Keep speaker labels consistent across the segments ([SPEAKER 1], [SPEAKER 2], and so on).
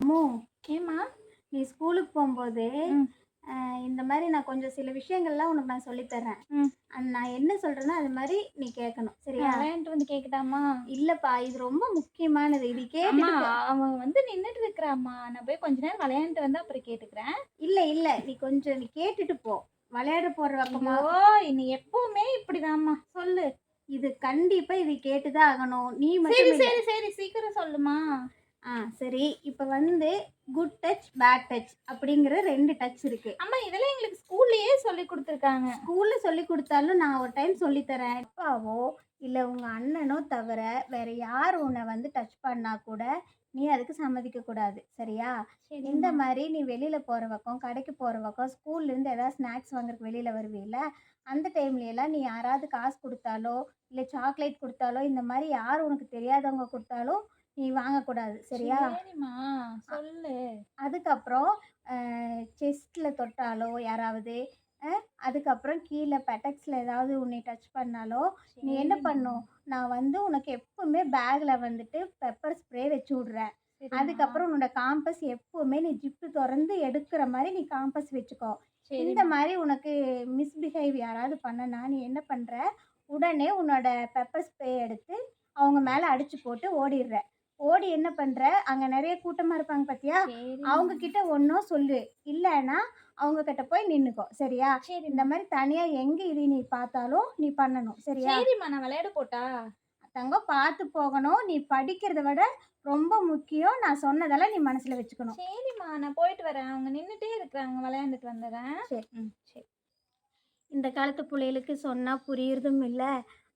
[SPEAKER 1] அம்மு,
[SPEAKER 2] ஏம்மா?
[SPEAKER 1] நீ ஸ்கூலுக்கு போகும்போது
[SPEAKER 2] ம்.
[SPEAKER 1] இந்த மாதிரி நான் கொஞ்சம் சில விஷயங்கள்லாம் உனக்கு நான் சொல்லித் தர்றேன்.
[SPEAKER 2] ம்.
[SPEAKER 1] நான் என்ன சொல்றேனோ அது மாதிரி நீ கேட்கணும். சரியா?
[SPEAKER 2] விளையாண்ட்டு வந்து கேட்கட்டாம்மா?
[SPEAKER 1] இல்லப்பா, இது ரொம்ப முக்கியமானது. இது
[SPEAKER 2] அம்மா,
[SPEAKER 1] கேட்டுட்டு
[SPEAKER 2] அவன் வந்து நின்னுட்டு இருக்கிறாம்மா. நான் போய் கொஞ்ச நேரம் விளையாண்ட்டு வந்து அப்புறம் கேட்டுக்கிறேன்.
[SPEAKER 1] இல்ல. நீ கேட்டுட்டு போ. விளையாட போற பக்கமா
[SPEAKER 2] ஐயோ! நீ எப்பவுமே இப்படிதாம்மா. சொல்லு.
[SPEAKER 1] இது கண்டிப்பா இது கேட்டு தான் ஆகணும். நீ
[SPEAKER 2] சரி,
[SPEAKER 1] மட்டும் இல்ல.
[SPEAKER 2] சரி, சரி. சீக்கிரம் சொல்லுமா.
[SPEAKER 1] சரி. இப்ப வந்து குட் டச், பேட் டச் அப்படிங்கிற 2 டச் இருக்கு.
[SPEAKER 2] அம்மா, இதெல்லாம் எங்களுக்கு ஸ்கூல்லயே சொல்லிக் குடுத்துருக்காங்க.
[SPEAKER 1] ஸ்கூல்ல சொல்லிக் குடுத்தாலும் நான் ஒரு டைம் சொல்லி தரேன். அப்பாவோ இல்ல உங்க அண்ணனோ தவிர வேற யார் உன்னை வந்து டச் பண்ணா கூட நீ அதுக்கு சம்மதிக்க கூடாது. சரியா? இந்த
[SPEAKER 2] சரிம்மா.
[SPEAKER 1] மாதிரி நீ வெளியில போற பக்கம், கடைக்கு போற பக்கம், ஸ்கூல்ல இருந்து ஏதாவது ஸ்நாக்ஸ் வாங்குறதுக்கு வெளியில வருவீல்ல, அந்த டைம்ல எல்லாம் நீ யாராவது காசு குடுத்தாலோ, இல்ல சாக்லேட் குடுத்தாலோ, இந்த மாதிரி யார் உனக்கு தெரியாதவங்க குடுத்தாலும் நீ வாங்கக்கூடாது. சரியா?
[SPEAKER 2] சரிம்மா. சொல்லு.
[SPEAKER 1] அதுக்கப்புறம் அ செஸ்ட்ல தொட்டாலோ யாராவது, அ அதுக்கப்புறம் கீழ பெட்டக்ஸ்ல ஏதாவது உன்னை டச் பண்ணாலோ, நீ என்ன
[SPEAKER 2] சரிம்மா.
[SPEAKER 1] பண்ணணும்? நான் வந்து உனக்கு எப்பவுமே பேக்ல வந்துட்டு பெப்பர் ஸ்ப்ரே வச்சு விடுறேன்.
[SPEAKER 2] சரிம்மா.
[SPEAKER 1] அதுக்கப்புறம் உன்னோட காம்பஸ் எப்பவுமே நீ ஜிப்பு தொறந்து எடுக்கிற மாரி நீ காம்பஸ் வச்சுக்கோ. இந்த
[SPEAKER 2] சரிம்மா.
[SPEAKER 1] மாரி உனக்கு மிஸ்பிஹேவ் யாராவது பண்ணனா, நீ என்ன பண்ற? உடனே உன்னோட பெப்பர் ஸ்ப்ரே எடுத்து அவங்க மேல அடிச்சு போட்டு ஓடிர்ற. ஓடி என்ன பண்ற? அங்க நெறைய கூட்டமா இருப்பாங்க பாத்தியா?
[SPEAKER 2] சரிம்மா.
[SPEAKER 1] அவங்க கிட்ட ஒண்ணும் சொல்லு. இல்லன்னா, அவங்க கிட்ட போய் நின்னுக்கோ. சரியா? இந்த
[SPEAKER 2] சரிம்மா.
[SPEAKER 1] மாரி தனியா எங்க இது நீ பார்த்தாலும் நீ பண்ணணும். சரியா?
[SPEAKER 2] சரிம்மா. நான் விளையாட போட்டா?
[SPEAKER 1] தங்கம் பார்த்து போகணும். நீ படிக்கிறத விட ரொம்ப முக்கியம். நான் சொன்னதெல்லாம் நீ மனசுல வச்சுக்கணும்.
[SPEAKER 2] சரிம்மா. நான் போயிட்டு வரேன். அவங்க நின்னுட்டே இருக்கிறாங்க. விளையாண்டுட்டு வந்துர்றேன்.
[SPEAKER 1] சரி.
[SPEAKER 2] சரி.
[SPEAKER 1] இந்த காலத்து புள்ளைகளுக்கு சொன்னா புரியிறதும் இல்ல.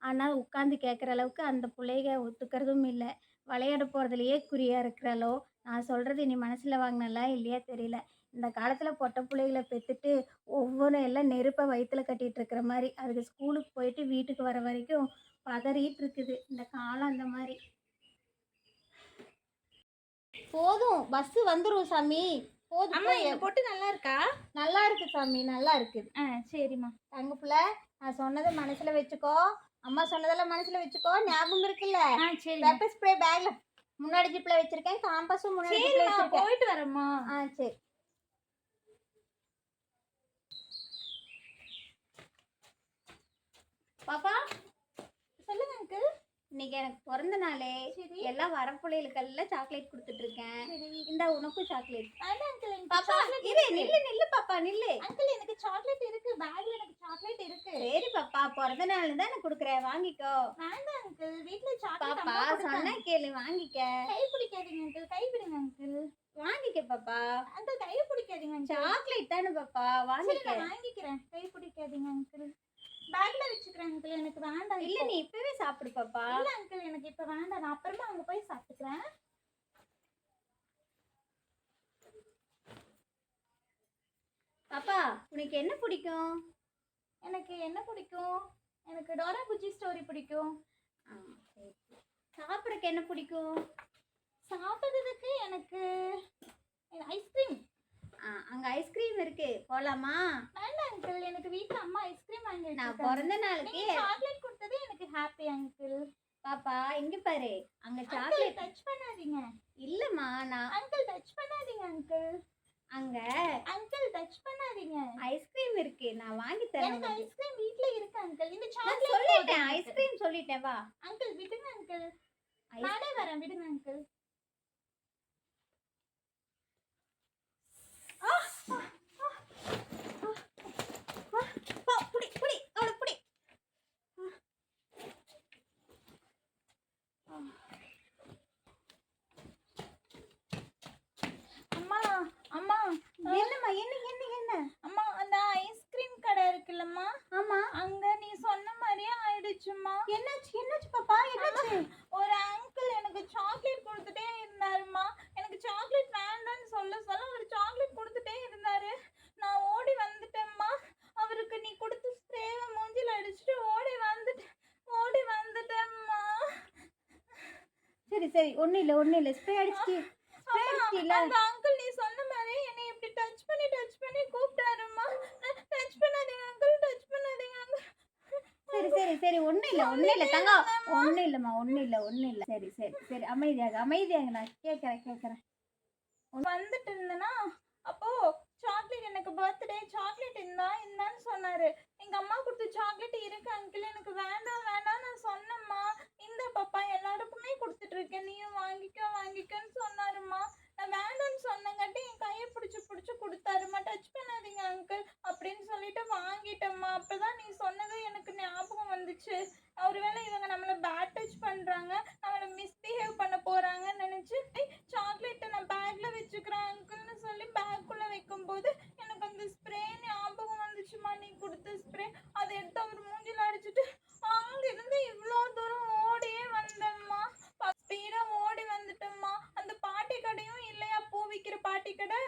[SPEAKER 1] ஆனா உட்காந்து கேட்குற அளவுக்கு அந்த புள்ளைக ஒத்துக்கிறதும் இல்ல. விளையாட போறதுலயே குறியா இருக்கிறாளோ! நான் சொல்றது நீ மனசுல வாங்குனலா இல்லையா தெரியல. இந்த காலத்துல பொட்ட புள்ளைகள பெத்துட்டு ஒவ்வொன்னும் எல்லாம் நெருப்ப வயித்துல கட்டிட்டு இருக்கிற மாரி. அதுக்கு ஸ்கூலுக்கு போயிட்டு வீட்டுக்கு வர வரைக்கும் பதறிட்டு இருக்குது. இந்த காலம் அந்த மாரி. போதும். பஸ் வந்துரும் சாமி. போதும்
[SPEAKER 2] அம்மா,
[SPEAKER 1] போய்
[SPEAKER 2] இந்த பொட்டு நல்லா இருக்கா?
[SPEAKER 1] நல்லா இருக்கு சாமி. நல்லா இருக்குது.
[SPEAKER 2] சரிம்மா.
[SPEAKER 1] தங்க புள்ள, நான் சொன்னத மனசுல வச்சுக்கோ. அம்மா சொன்னதெல்லாம் மனசுல வச்சுக்கோ. ஞாபகம் இருக்குல்ல?
[SPEAKER 2] சரிம்மா.
[SPEAKER 1] பெப்பர் ஸ்ப்ரே பேக்ல முன்னாடி ஜிப்ல வச்சிருக்கேன். காம்பஸும் முன்னாடி ஜிப்ல
[SPEAKER 2] சரிம்மா.
[SPEAKER 1] வச்சிருக்கேன்.
[SPEAKER 2] போயிட்டு வரேம்மா.
[SPEAKER 1] சரி. பாப்பா,
[SPEAKER 2] சொல்லுங்க அங்கிள்.
[SPEAKER 1] இன்னைக்கு எனக்கு பிறந்த நாளே.
[SPEAKER 2] சரி.
[SPEAKER 1] எல்லாம் வர புள்ளைகளுக்கெல்லாம் சாக்லேட் குடுத்துட்டு இருக்கேன்.
[SPEAKER 2] சரி.
[SPEAKER 1] இந்தா உனக்கும் சாக்லேட்.
[SPEAKER 2] வேண்டாம் அங்கிள். எனக்கு
[SPEAKER 1] பாப்பா,
[SPEAKER 2] சாக்லேட்
[SPEAKER 1] இரு.
[SPEAKER 2] இருக்கு.
[SPEAKER 1] நில்லு பாப்பா, நில்லு.
[SPEAKER 2] அங்கிள், எனக்கு சாக்லேட் இருக்கு. பேக்ல எனக்கு சாக்லேட் இருக்கு.
[SPEAKER 1] சரி பாப்பா, பிறந்த நாள் தானே குடுக்குறேன். வாங்கிக்கோ.
[SPEAKER 2] வேண்டாம் அங்கிள். வீட்ல சாக்லேட்
[SPEAKER 1] பாப்பா,
[SPEAKER 2] அம்மா
[SPEAKER 1] சொன்னா
[SPEAKER 2] குடுத்தாங்க.
[SPEAKER 1] கேளு. வாங்கிக்க.
[SPEAKER 2] கை பிடிக்காதீங்க அங்கிள். கை விடுங்க அங்கிள்.
[SPEAKER 1] வாங்கிக்க பாப்பா.
[SPEAKER 2] அங்கிள், கைய பிடிக்காதீங்க அங்கிள்.
[SPEAKER 1] சாக்லேட் தானே பாப்பா,
[SPEAKER 2] சரி,
[SPEAKER 1] வாங்கிக்க.
[SPEAKER 2] நான் வாங்கிக்கிறேன். கை பிடிக்காதீங்க அங்கிள். பேக்ல வச்சுக்கிறேன் அங்கிள். எனக்கு வேண்டாம்
[SPEAKER 1] இல்ல,
[SPEAKER 2] இப்போ.
[SPEAKER 1] நீ இப்பவே சாப்பிடு பாப்பா.
[SPEAKER 2] இல்ல அங்கிள், எனக்கு இப்ப வேண்டாம். நான் அப்புறமா அங்க போய் சாப்பிட்டுக்கிறேன்.
[SPEAKER 1] பாப்பா, உனக்கு என்ன பிடிக்கும்?
[SPEAKER 2] எனக்கு என்ன பிடிக்கும்? எனக்கு டோரா புஜ்ஜி ஸ்டோரி பிடிக்கும்.
[SPEAKER 1] சரி. சாப்பிட்றதுக்கு என்ன பிடிக்கும்?
[SPEAKER 2] சாப்பிடுறதுக்கு எனக்கு ஐஸ்கிரீம்.
[SPEAKER 1] அங்க ஐஸ்கிரீம் இருக்கு. போலாமா?
[SPEAKER 2] வேண்டாம் அங்கிள். எனக்கு வீட்ல அம்மா ஐஸ்கிரீம் வாங்கி
[SPEAKER 1] நான்
[SPEAKER 2] வச்சிருக்காங்க.
[SPEAKER 1] பிறந்த நாளுக்கு
[SPEAKER 2] நீங்க சாக்லேட் கொடுத்தது எனக்கு ஹாப்பி அங்கிள்.
[SPEAKER 1] பாப்பா, இங்க பாரு. அங்க
[SPEAKER 2] அங்கிள்,
[SPEAKER 1] சாக்லேட்
[SPEAKER 2] டச் பண்ணாதீங்க.
[SPEAKER 1] இல்லம்மா. நான்
[SPEAKER 2] அங்கிள், டச் பண்ணாதீங்க அங்கிள்.
[SPEAKER 1] அங்க
[SPEAKER 2] அங்கிள், டச் பண்ணாதீங்க.
[SPEAKER 1] ஐஸ்கிரீம் இருக்கு. நான் வாங்கி தரேன்
[SPEAKER 2] எனக்கு
[SPEAKER 1] உனக்கு.
[SPEAKER 2] ஐஸ்கிரீம் வீட்ல இருக்கு அங்கிள். இந்த
[SPEAKER 1] நான்
[SPEAKER 2] சாக்லேட்
[SPEAKER 1] சொல்லிட்டேன். ஐஸ்கிரீம் சொல்லிட்டேன். வா.
[SPEAKER 2] அங்கிள், விடுங்க அங்கிள்.
[SPEAKER 1] ஐஸ்
[SPEAKER 2] நானே வரேன். விடுங்க அங்கிள்.
[SPEAKER 1] புடி அவளை புடி.
[SPEAKER 2] அம்மா, அம்மா.
[SPEAKER 1] என்னம்மா? என்ன?
[SPEAKER 2] அம்மா, அந்த ஐஸ்கிரீம் கடை இருக்குல்லம்மா,
[SPEAKER 1] ஆமா.
[SPEAKER 2] அங்க நீ சொன்ன மாதிரியே ஆயிடுச்சும்மா.
[SPEAKER 1] என்னாச்சு பாப்பா? என்னாச்சு?
[SPEAKER 2] ஒரு அங்கிள் எனக்கு சாக்லேட் கொடுத்துட்டே இருந்தாருமா. எனக்கு சாக்லேட் வேண்டாம்னு சொல்ல சொல்ல அவர் சாக்லேட் கொடுத்துட்டே இருந்தாரு. நான் ஓடி வந்துட்டேம்மா. அவருக்கு நீ கொடுத்த ஸ்ப்ரேவை மூஞ்சில அடிச்சுட்டு ஓடி வந்துட்டேம்மா.
[SPEAKER 1] சரி. ஒண்ணும் இல்ல. ஸ்ப்ரே அடிச்சிட்டீல்ல?
[SPEAKER 2] அந்த அங்கிள் நீ சொன்ன மாதிரி என்னை இப்படி டச் பண்ணி கூப்பிட்டாருமா. டச் பண்ணாதீங்க அங்கிள். டச் பண்ணாதீங்க அங்கிள்.
[SPEAKER 1] சரி. ஒண்ணும் இல்ல தங்கம். ஒண்ணும் இல்லம்மா. சரி. அமைதியாக. நான் கேட்கறேன்.
[SPEAKER 2] வந்துட்டு இருந்தேனா, அப்போ சாக்லேட் எனக்கு பர்த்டே சாக்லேட் இந்தான்னு சொன்னாரு. எங்க அம்மா குடுத்த சாக்லேட் இருக்கு அங்கிள் எனக்கு வேண்டாம் வேண்டாம் நான் சொன்னேம்மா. இந்தா பாப்பா எல்லாருக்குமே குடுத்துட்டு இருக்கேன். நீயும் வாங்கிக்கோன்னு சொன்னாரும்மா. நான் வேண்டான்னு சொன்னங்காட்டி என் கைய பிடிச்சு குடுத்தாரும்மா. டச் பண்ணாதீங்க அங்கிள் அப்படின்னு சொல்லிட்டு வாங்கிட்டேம்மா. அப்பதான் நீ சொன்னது எனக்கு ஞாபகம் வந்துச்சு. ஒருவேளை இவங்க நம்மள பேட் டச் பண்றாங்க, நம்மள மிஸ்பிஹேவ் பண்ண போறாங்கன்னு நினைச்சு சாக்லேட்ட நான் பேக்ல வச்சுக்கிறேன் அங்கிள்னு சொல்லி பேக்குள்ள வைக்கும்போது எனக்கு அந்த ஸ்ப்ரே ஞாபகம் வந்துச்சுமா. நீ கொடுத்த ஸ்ப்ரே அதை எடுத்து அவர் மூஞ்சில அடிச்சுட்டு அங்க இருந்து இவ்வளோ தூரம் ஓடியே வந்தேம்மா. ஸ்பீடா ஓடி வந்துட்டேம்மா. அந்த பாட்டி கடையும் இல்லையா, பூ விற்கிற பாட்டி கடை,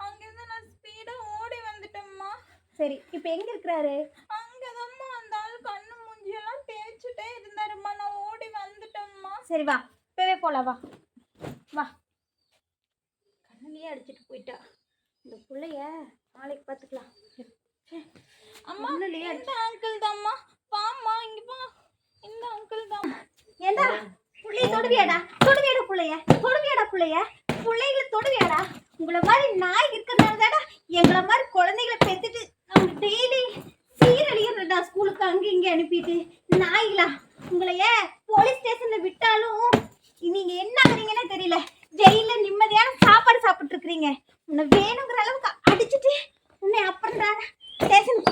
[SPEAKER 2] அங்கிருந்து நான் ஸ்பீடா ஓடி வந்துட்டேம்மா.
[SPEAKER 1] சரி, இப்போ எங்கே இருக்கிறாரு?
[SPEAKER 2] அங்கதாம்மா அந்த ஆள் கண்ணு மூஞ்சியெல்லாம் தேய்ச்சிட்டே இருந்தாரும்மா. நான் ஓடி வந்துட்டேம்மா.
[SPEAKER 1] சரி வா, இப்போவே போகலாம், வா வா. கண்ணிலேயே அடிச்சிட்டு போயிட்டா. இந்த பிள்ளைய நாளைக்கு பார்த்துக்கலாம்.
[SPEAKER 2] அம்மா இந்த அங்கிள் தாம்மா. வாம்மா இங்க வா. இந்த அங்கிள் தாம்மா.
[SPEAKER 1] ஏண்டா புள்ளைய தொடுவியாடா பிள்ளைகளை தொடுவியாடா? உங்களை மாதிரி நாய் இருக்கிறதுனால தாடா எங்களை மாதிரி குழந்தைகளை பெற்றுட்டு நம்ம டெய்லி சீரழியறா ஸ்கூலுக்கு அங்கே இங்கே அனுப்பிட்டு. நாய்களா உங்களைய போலீஸ் ஸ்டேஷன்ல விட்டாலும் நீங்க என்ன ஆகுறீங்கன்னு தெரியல. ஜெயில நிம்மதியான சாப்பாடு சாப்பிட்டு இருக்கிறீங்க. உன்னை வேணுங்கிற அளவுக்கு அடிச்சுட்டு உன்னை அப்புறம் தான் ஸ்டேஷனுக்கு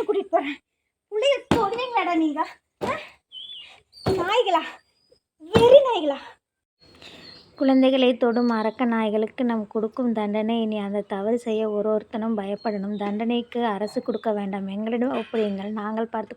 [SPEAKER 1] கூட்டிட்டு போறேன். பிள்ளைய தொடுவீங்களாடா நீங்க? நாய்களா, வெறி நாய்களா. குழந்தைகளை தொடும் அரக்க நாய்களுக்கு நாம் கொடுக்கும் தண்டனை இனி அந்த தவறு செய்ய ஒருத்தனும் பயப்படணும். தண்டனைக்கு அரசு கொடுக்க வேண்டாம், எங்களிடம் ஒப்புடையுங்கள், நாங்கள் பார்த்து